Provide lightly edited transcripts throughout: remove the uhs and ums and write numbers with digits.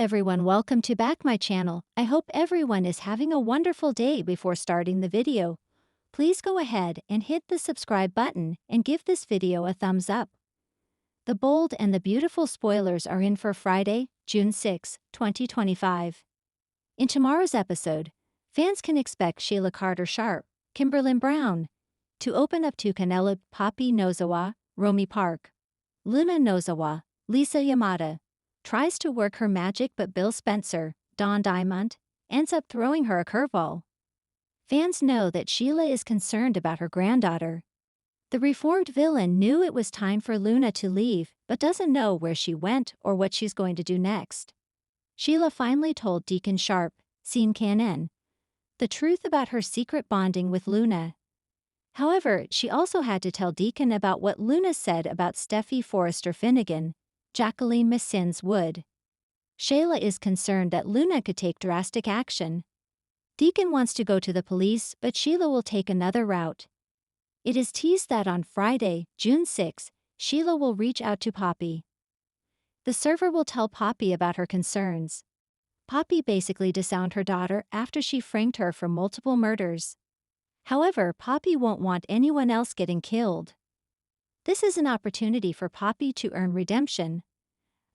everyone, welcome to back my channel. I hope everyone is having a wonderful day. Before starting the video, please go ahead and hit the subscribe button and give this video a thumbs up. The bold and the beautiful spoilers are in for Friday, June 6, 2025. In tomorrow's episode, fans can expect Sheila Carter-Sharp, Kimberlyn Brown, to open up to Canela Poppy Nozawa, Romy Park, Luna Nozawa, Lisa Yamada, tries to work her magic, but Bill Spencer, Don Diamond, ends up throwing her a curveball. Fans know that Sheila is concerned about her granddaughter. The reformed villain knew it was time for Luna to leave, but doesn't know where she went or what she's going to do next. Sheila finally told Deacon Sharp, Sean Kanan, the truth about her secret bonding with Luna. However, she also had to tell Deacon about what Luna said about Steffi Forrester Finnegan, Jacqueline Missins Wood. Sheila is concerned that Luna could take drastic action. Deacon wants to go to the police, but Sheila will take another route. It is teased that on Friday, June 6, Sheila will reach out to Poppy. The server will tell Poppy about her concerns. Poppy basically disowned her daughter after she framed her for multiple murders. However, Poppy won't want anyone else getting killed. This is an opportunity for Poppy to earn redemption.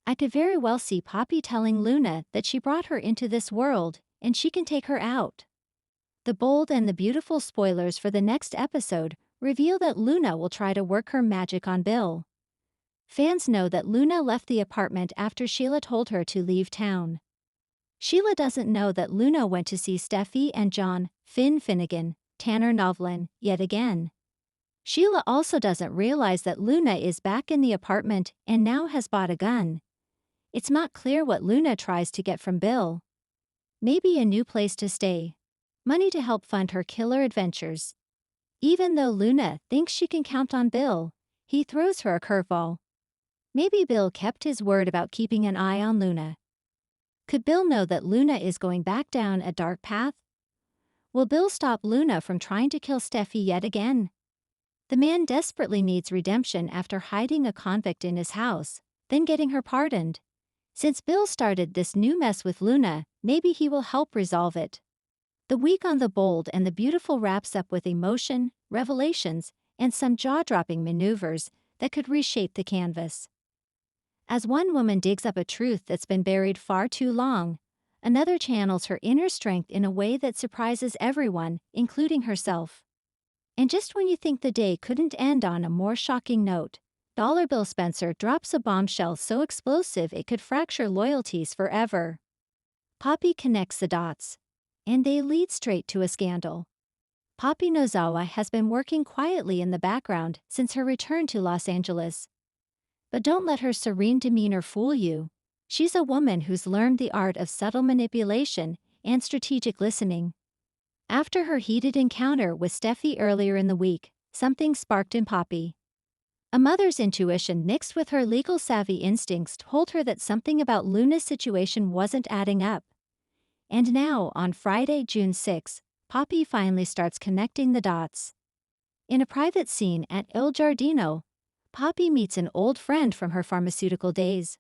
I could very well see Poppy telling Luna that she brought her into this world and she can take her out. The bold and the beautiful spoilers for the next episode reveal that Luna will try to work her magic on Bill. Fans know that Luna left the apartment after Sheila told her to leave town. Sheila doesn't know that Luna went to see Steffi and John, Finn Finnegan, Tanner Novlin, yet again. Sheila also doesn't realize that Luna is back in the apartment and now has bought a gun. It's not clear what Luna tries to get from Bill. Maybe a new place to stay. Money to help fund her killer adventures. Even though Luna thinks she can count on Bill, he throws her a curveball. Maybe Bill kept his word about keeping an eye on Luna. Could Bill know that Luna is going back down a dark path? Will Bill stop Luna from trying to kill Steffi yet again? The man desperately needs redemption after hiding a convict in his house, then getting her pardoned. Since Bill started this new mess with Luna, maybe he will help resolve it. The week on The Bold and the Beautiful wraps up with emotion, revelations, and some jaw-dropping maneuvers that could reshape the canvas. As one woman digs up a truth that's been buried far too long, another channels her inner strength in a way that surprises everyone, including herself. And just when you think the day couldn't end on a more shocking note, Dollar Bill Spencer drops a bombshell so explosive it could fracture loyalties forever. Poppy connects the dots, and they lead straight to a scandal. Poppy Nozawa has been working quietly in the background since her return to Los Angeles. But don't let her serene demeanor fool you. She's a woman who's learned the art of subtle manipulation and strategic listening. After her heated encounter with Steffi earlier in the week, something sparked in Poppy. A mother's intuition mixed with her legal-savvy instincts told her that something about Luna's situation wasn't adding up. And now, on Friday, June 6, Poppy finally starts connecting the dots. In a private scene at Il Giardino, Poppy meets an old friend from her pharmaceutical days.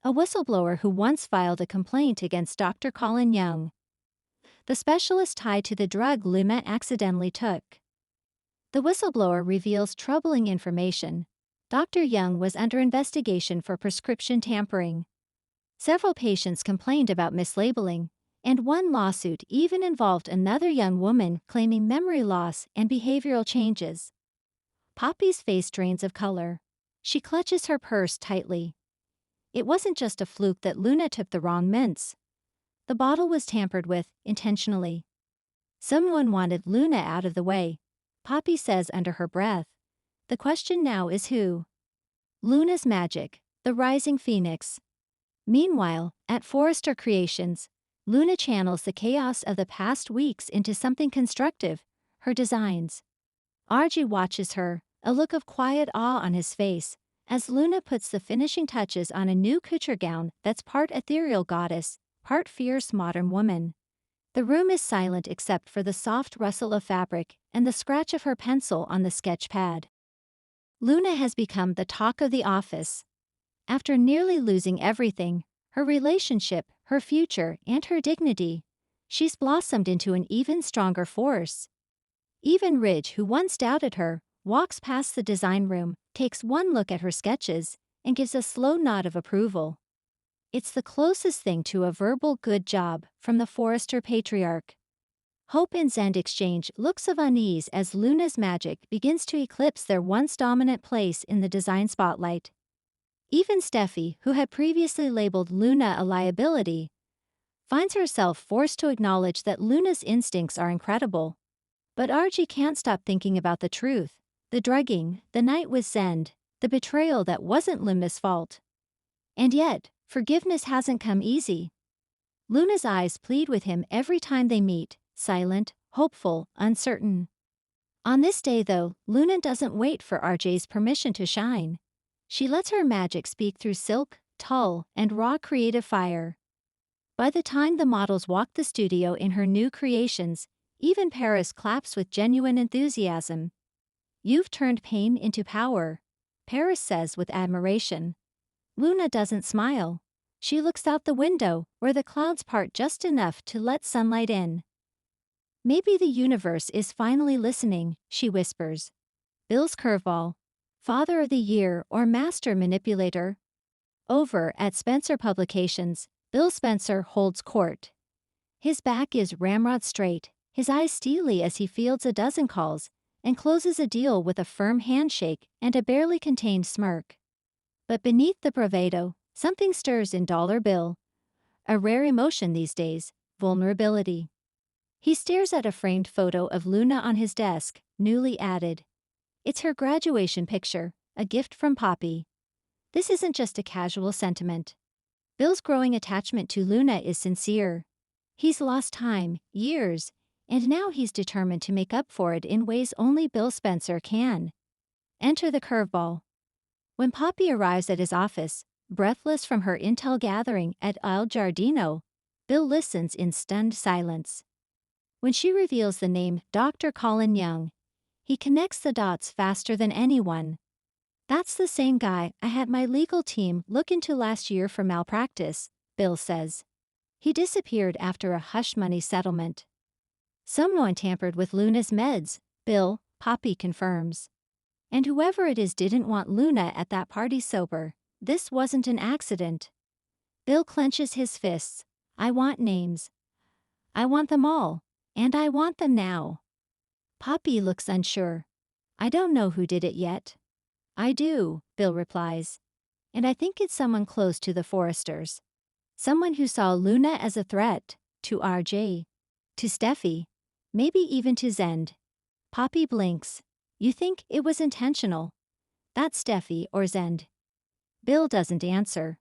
A whistleblower who once filed a complaint against Dr. Colin Young, the specialist tied to the drug Luna accidentally took. The whistleblower reveals troubling information. Dr. Young was under investigation for prescription tampering. Several patients complained about mislabeling, and one lawsuit even involved another young woman claiming memory loss and behavioral changes. Poppy's face drains of color. She clutches her purse tightly. It wasn't just a fluke that Luna took the wrong mints. The bottle was tampered with, intentionally. Someone wanted Luna out of the way, Poppy says under her breath. The question now is who? Luna's magic, the rising phoenix. Meanwhile, at Forrester Creations, Luna channels the chaos of the past weeks into something constructive, her designs. Archie watches her, a look of quiet awe on his face, as Luna puts the finishing touches on a new couture gown that's part ethereal goddess, part fierce modern woman. The room is silent except for the soft rustle of fabric and the scratch of her pencil on the sketch pad. Luna has become the talk of the office. After nearly losing everything, her relationship, her future, and her dignity. She's blossomed into an even stronger force. Even Ridge, who once doubted her, walks past the design room, takes one look at her sketches, and gives a slow nod of approval. It's the closest thing to a verbal good job from the Forrester patriarch. Hope and Zend exchange looks of unease as Luna's magic begins to eclipse their once dominant place in the design spotlight. Even Steffi, who had previously labeled Luna a liability, finds herself forced to acknowledge that Luna's instincts are incredible. But Archie can't stop thinking about the truth, the drugging, the night with Zend, the betrayal that wasn't Luna's fault. And yet, forgiveness hasn't come easy. Luna's eyes plead with him every time they meet, silent, hopeful, uncertain. On this day though, Luna doesn't wait for RJ's permission to shine. She lets her magic speak through silk, tulle, and raw creative fire. By the time the models walk the studio in her new creations, even Paris claps with genuine enthusiasm. "You've turned pain into power," Paris says with admiration. Luna doesn't smile. She looks out the window, where the clouds part just enough to let sunlight in. "Maybe the universe is finally listening," she whispers. Bill's curveball. Father of the Year or Master Manipulator? Over at Spencer Publications, Bill Spencer holds court. His back is ramrod straight, his eyes steely as he fields a dozen calls, and closes a deal with a firm handshake and a barely contained smirk. But beneath the bravado, something stirs in Dollar Bill. A rare emotion these days, vulnerability. He stares at a framed photo of Luna on his desk, newly added. It's her graduation picture, a gift from Poppy. This isn't just a casual sentiment. Bill's growing attachment to Luna is sincere. He's lost time, years, and now he's determined to make up for it in ways only Bill Spencer can. Enter the curveball. When Poppy arrives at his office, breathless from her intel gathering at Il Giardino, Bill listens in stunned silence. When she reveals the name Dr. Colin Young, he connects the dots faster than anyone. "That's the same guy I had my legal team look into last year for malpractice," Bill says. "He disappeared after a hush-money settlement." "Someone tampered with Luna's meds," Poppy confirms. "And whoever it is didn't want Luna at that party sober. This wasn't an accident." Bill clenches his fists. "I want names. I want them all. And I want them now." Poppy looks unsure. "I don't know who did it yet." "I do," Bill replies. "And I think it's someone close to the Forresters. Someone who saw Luna as a threat, to RJ, to Steffi, maybe even to Zend." Poppy blinks. "You think it was intentional? That's Steffi or Zend." Bill doesn't answer.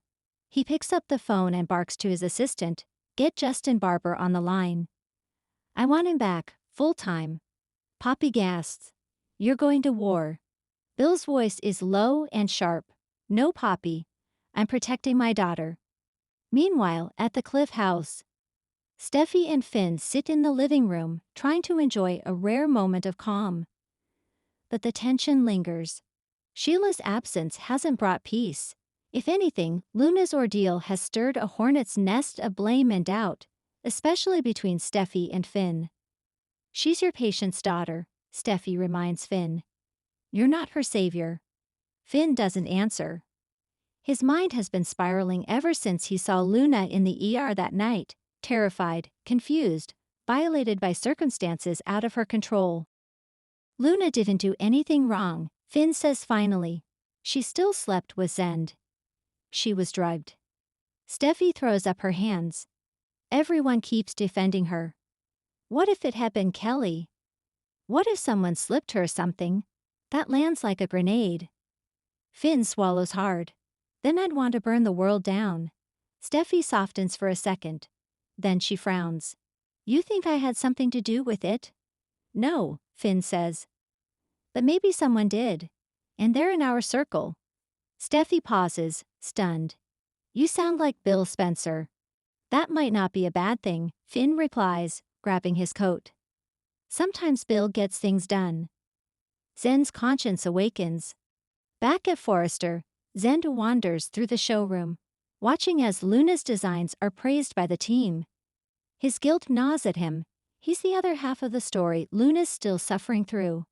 He picks up the phone and barks to his assistant, "Get Justin Barber on the line. I want him back, full-time." Poppy gasps. "You're going to war." Bill's voice is low and sharp. "No, Poppy. I'm protecting my daughter." Meanwhile, at the Cliff house, Steffi and Finn sit in the living room, trying to enjoy a rare moment of calm. But the tension lingers. Sheila's absence hasn't brought peace. If anything, Luna's ordeal has stirred a hornet's nest of blame and doubt, especially between Steffi and Finn. "She's your patient's daughter," Steffi reminds Finn. "You're not her savior." Finn doesn't answer. His mind has been spiraling ever since he saw Luna in the ER that night, terrified, confused, violated by circumstances out of her control. "Luna didn't do anything wrong," Finn says finally. "She still slept with Zend. She was drugged." Steffi throws up her hands. Everyone keeps defending her. What if it had been Kelly? What if someone slipped her something? That lands like a grenade. Finn swallows hard. "Then I'd want to burn the world down." Steffi softens for a second. Then she frowns. "You think I had something to do with it?" "No," Finn says. "But maybe someone did. And they're in our circle." Steffi pauses, stunned. "You sound like Bill Spencer." "That might not be a bad thing," Finn replies, grabbing his coat. "Sometimes Bill gets things done." Zend's conscience awakens. Back at Forrester, Zend wanders through the showroom. watching as Luna's designs are praised by the team. His guilt gnaws at him. He's the other half of the story Luna's still suffering through.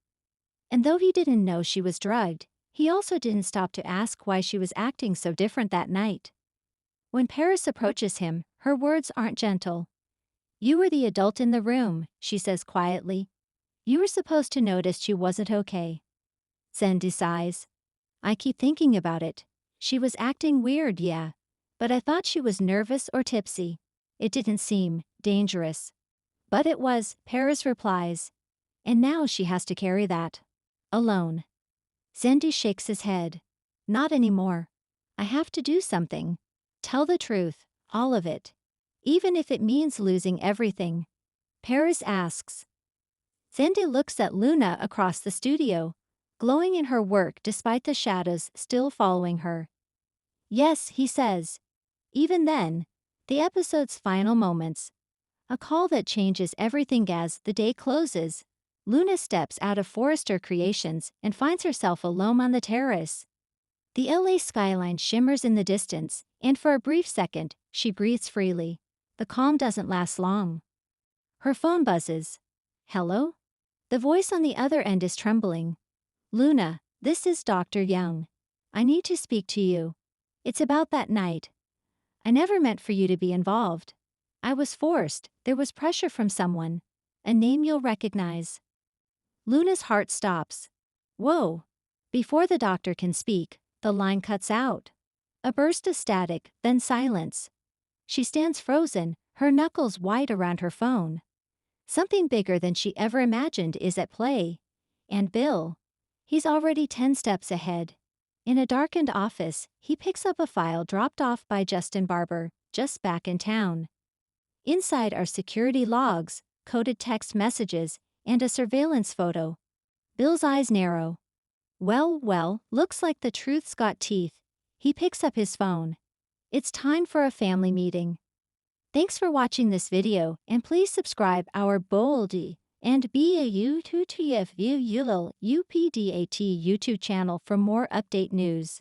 And though he didn't know she was drugged, he also didn't stop to ask why she was acting so different that night. When Paris approaches him, her words aren't gentle. "You were the adult in the room," she says quietly. "You were supposed to notice she wasn't okay." Sandy sighs. "I keep thinking about it. She was acting weird, yeah. But I thought she was nervous or tipsy. It didn't seem dangerous." "But it was," Paris replies. "And now she has to carry that alone." Sandy shakes his head. "Not anymore. I have to do something. Tell the truth, all of it. Even if it means losing everything." Paris asks. Sandy looks at Luna across the studio, glowing in her work despite the shadows still following her. "Yes," he says. Even then, the episode's final moments. A call that changes everything as the day closes. Luna steps out of Forrester Creations and finds herself alone on the terrace. The LA skyline shimmers in the distance, and for a brief second, she breathes freely. The calm doesn't last long. Her phone buzzes. "Hello?" The voice on the other end is trembling. "Luna, this is Dr. Young. I need to speak to you. It's about that night. I never meant for you to be involved. I was forced, there was pressure from someone. A name you'll recognize." Luna's heart stops. Whoa! Before the doctor can speak, the line cuts out. A burst of static, then silence. She stands frozen, her knuckles white around her phone. Something bigger than she ever imagined is at play. And Bill. He's already 10 steps ahead. In a darkened office, he picks up a file dropped off by Justin Barber, just back in town. Inside are security logs, coded text messages, and a surveillance photo. Bill's eyes narrow. Well, looks like the truth's got teeth. He picks up his phone. It's time for a family meeting. Thanks for watching this video, and please subscribe our Boldy and BAU2TF UPDAT YouTube channel for more update news.